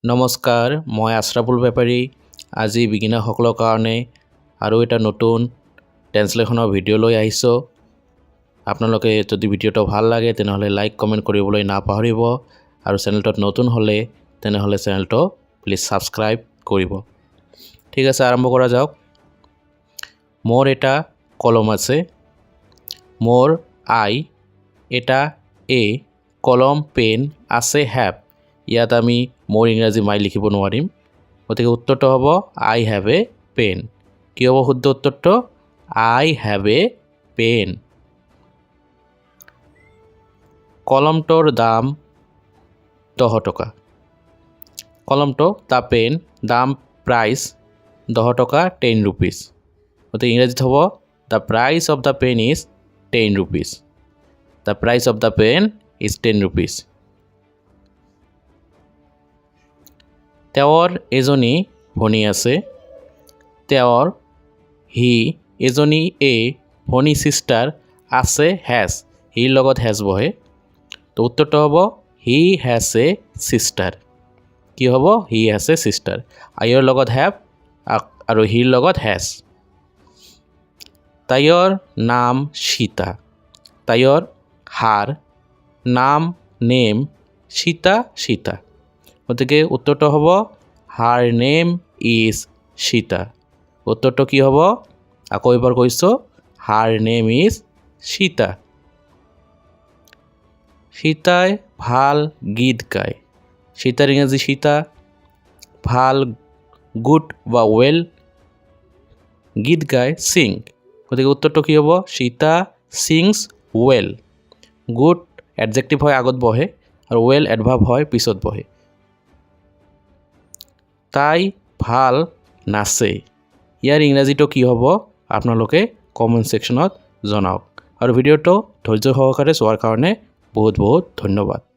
নমস্কাৰ, মই আশৰাফুল বেপাৰী। আজি বিগিনাৰসকলৰ কাৰণে আৰু এটা নতুন ট্ৰেন্সলেশ্যনৰ ভিডিঅ' লৈ আহিছোঁ। আপোনালোকে যদি ভিডিঅ'টো ভাল লাগে তেনেহ'লে লাইক কমেণ্ট কৰিবলৈ নাপাহৰিব আৰু চেনেলটোত নতুন হ'লে তেনেহ'লে চেনেলটো প্লিজ ছাবস্ক্ৰাইব কৰিব। ঠিক আছে, আৰম্ভ কৰা যাওক। মোৰ এটা কলম আছে। মোৰ আই এটা এ কলম পেন আছে হেভ। ইয়াত আমি মোৰ ইংৰাজী মাই লিখিব নোৱাৰিম, গতিকে উত্তৰটো হ'ব আই হেভ এ পেন। কি হ'ব শুদ্ধ উত্তৰটো? আই হেভ এ পেন। কলমটোৰ দাম 10 টকা। কলমটো দ্য পেন দাম প্ৰাইচ 10 টকা 10 rupees। গতিকে ইংৰাজীত হ'ব the price of the pen is 10 rupees। The price of the pen is 10 rupees। তেওঁৰ এজনী ভনী আছে। তেওঁৰ এজনী ভনী চিষ্টাৰ আছে হেজ। হিৰ লগত হেজ বহে, তো উত্তৰটো হ'ব হি হেজ এ চিষ্টাৰ। কি হ'ব? He has a sister. আইৰ লগত হেভ আৰু হিৰ লগত হেজ। তাইৰ নাম সীতা। তাইৰ নেম সীতা। গতিকে উত্তৰটো হ'ব হাৰ নেম ইজ সীতা। উত্তৰটো কি হ'ব? আকৌ এবাৰ কৈছোঁ, হাৰ নেম ইজ সীতা। সীতাই ভাল গীত গায়। সীতাৰ ইংৰাজী সীতা। ভাল গুড বা ৱেল গীত গায় চিং। গতিকে উত্তৰটো কি হ'ব? সীতা ছিংছ ৱেল। গুড এডজেক্টিভ হয় আগত বহে আৰু ৱেল এডভাৰ্ব হয় পিছত বহে। তাই ভাল নাচে। ইয়াৰ ইংৰাজীটো কি হ'ব আপোনালোকে কমেণ্ট ছেকশ্যনত জনাওক। আৰু ভিডিঅ'টো ধৈৰ্য সহকাৰে চোৱাৰ কাৰণে বহুত বহুত ধন্যবাদ।